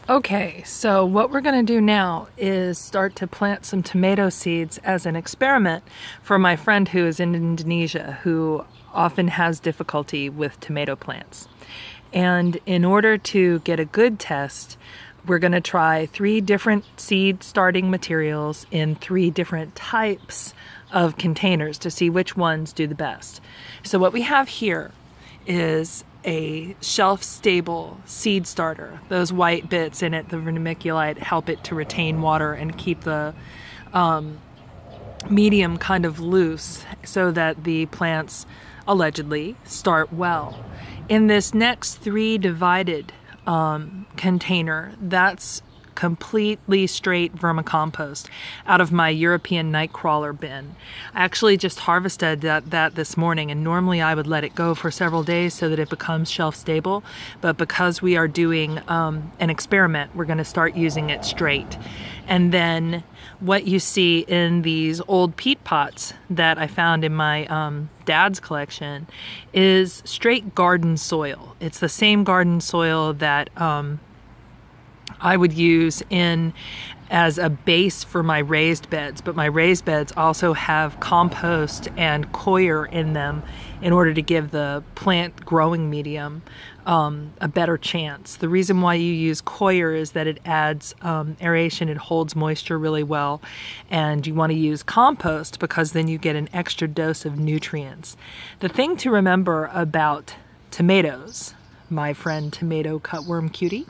Okay, so what we're going to do now is start to plant some tomato seeds as an experiment for my friend who is in Indonesia, who often has difficulty with tomato plants. And in order to get a good test, we're going to try 3 different seed starting materials in 3 different types of containers to see which ones do the best. So what we have here is a shelf-stable seed starter. Those white bits in it, the vermiculite, help it to retain water and keep the medium kind of loose so that the plants allegedly start well. In this next 3 divided container, that's completely straight vermicompost out of my European nightcrawler bin. I actually just harvested that this morning, and normally I would let it go for several days so that it becomes shelf stable, but because we are doing an experiment, we're going to start using it straight. And then what you see in these old peat pots that I found in my dad's collection is straight garden soil. It's the same garden soil that I would use as a base for my raised beds, but my raised beds also have compost and coir in them in order to give the plant growing medium a better chance. The reason why you use coir is that it adds aeration, it holds moisture really well, and you want to use compost because then you get an extra dose of nutrients. The thing to remember about tomatoes, my friend tomato cutworm cutie,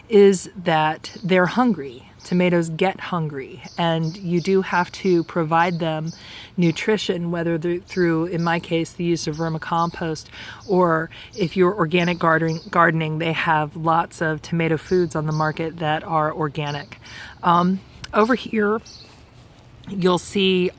is that they're hungry. Tomatoes get hungry, and you do have to provide them nutrition, whether through, in my case, the use of vermicompost, or if you're organic gardening, they have lots of tomato foods on the market that are organic. Over here, you'll see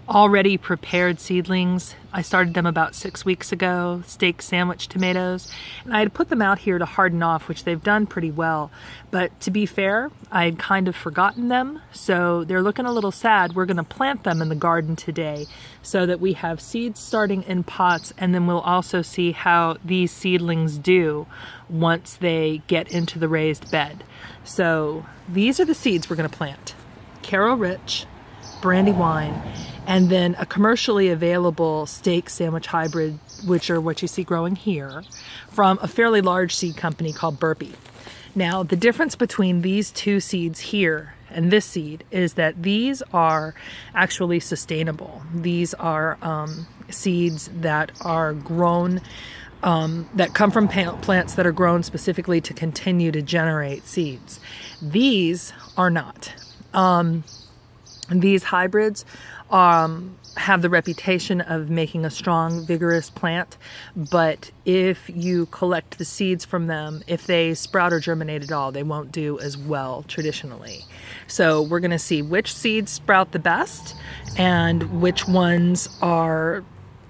already prepared seedlings. I started them about 6 weeks ago, steak sandwich tomatoes, and I had put them out here to harden off, which they've done pretty well. But to be fair, I had kind of forgotten them, so they're looking a little sad. We're going to plant them in the garden today so that we have seeds starting in pots, and then we'll also see how these seedlings do once they get into the raised bed. So these are the seeds we're going to plant. Carroll Rich, Brandywine, and then a commercially available steak sandwich hybrid, which are what you see growing here, from a fairly large seed company called Burpee. Now, the difference between these 2 seeds here and this seed is that these are actually sustainable. These are seeds that are grown, that come from plants that are grown specifically to continue to generate seeds. These are not. These hybrids have the reputation of making a strong, vigorous plant, but if you collect the seeds from them, if they sprout or germinate at all, they won't do as well traditionally. So we're going to see which seeds sprout the best and which ones are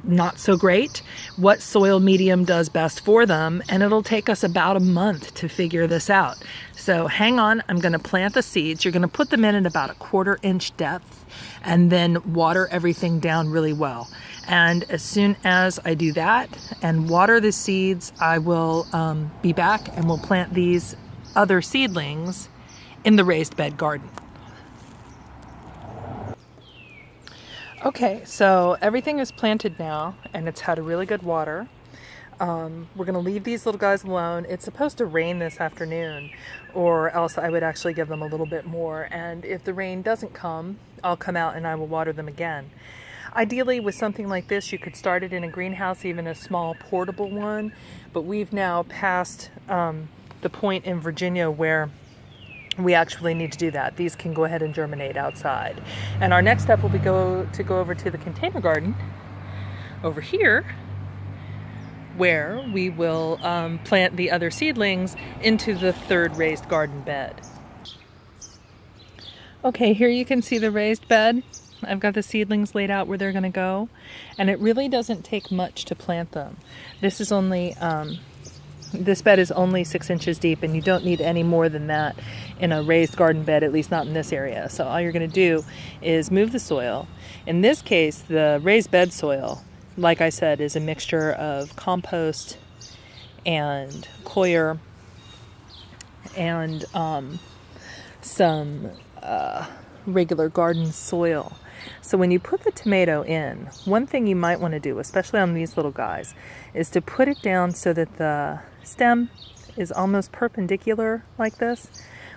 not so great, what soil medium does best for them, and it'll take us about a month to figure this out. So hang on, I'm going to plant the seeds. You're going to put them in at about a 1/4 inch depth and then water everything down really well. And as soon as I do that and water the seeds, I will be back and we'll plant these other seedlings in the raised bed garden. Okay, so everything is planted now and it's had a really good water. We're going to leave these little guys alone. It's supposed to rain this afternoon, or else I would actually give them a little bit more. And if the rain doesn't come, I'll come out and I will water them again. Ideally, with something like this, you could start it in a greenhouse, even a small portable one. But we've now passed the point in Virginia where we actually need to do that. These can go ahead and germinate outside. And our next step will be to go over to the container garden over here, where we will plant the other seedlings into the 3rd raised garden bed. Okay, here you can see the raised bed. I've got the seedlings laid out where they're going to go, and it really doesn't take much to plant them. This is only this bed is only 6 inches deep, and you don't need any more than that in a raised garden bed, at least not in this area. So all you're going to do is move the soil. In this case, the raised bed soil, like I said, is a mixture of compost and coir and some regular garden soil. So when you put the tomato in, one thing you might want to do, especially on these little guys, is to put it down so that the stem is almost perpendicular like this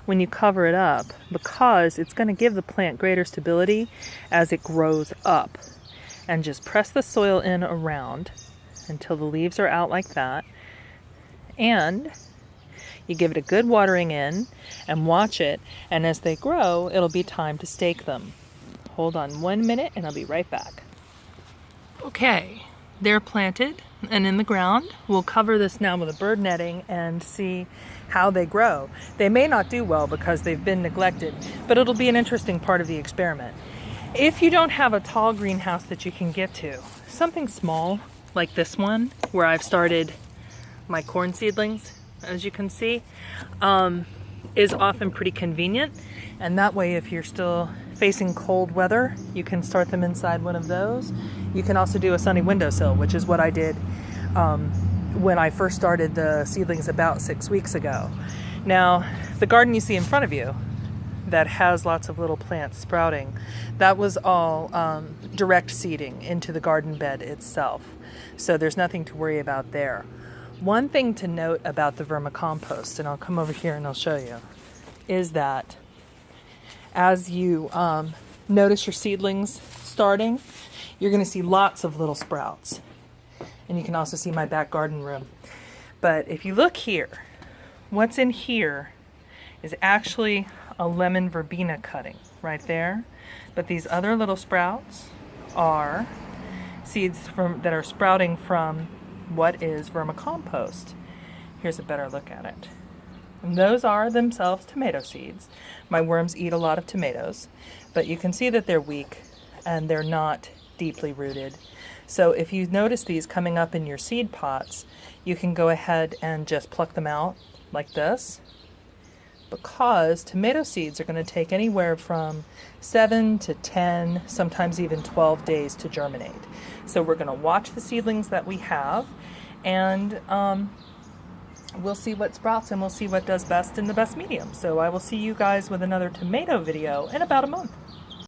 when you cover it up, because it's going to give the plant greater stability as it grows up. And just press the soil in around until the leaves are out like that. And you give it a good watering in and watch it. And as they grow, it'll be time to stake them. Hold on 1 minute and I'll be right back. Okay, they're planted and in the ground. We'll cover this now with a bird netting and see how they grow. They may not do well because they've been neglected, but it'll be an interesting part of the experiment. If you don't have a tall greenhouse that you can get to, something small like this one where I've started my corn seedlings, as you can see, is often pretty convenient. And that way, if you're still facing cold weather, you can start them inside one of those. You can also do a sunny windowsill, which is what I did when I first started the seedlings about 6 weeks ago. Now, the garden you see in front of you that has lots of little plants sprouting, that was all direct seeding into the garden bed itself. So there's nothing to worry about there. One thing to note about the vermicompost, and I'll come over here and I'll show you, is that as you notice your seedlings starting, you're going to see lots of little sprouts. And you can also see my back garden room. But if you look here, what's in here is actually a lemon verbena cutting right there. But these other little sprouts are seeds that are sprouting from what is vermicompost. Here's a better look at it. And those are themselves tomato seeds. My worms eat a lot of tomatoes, but you can see that they're weak and they're not deeply rooted. So if you notice these coming up in your seed pots, you can go ahead and just pluck them out like this, because tomato seeds are going to take anywhere from 7 to 10, sometimes even 12 days to germinate. So we're going to watch the seedlings that we have, and we'll see what sprouts and we'll see what does best in the best medium. So I will see you guys with another tomato video in about a month.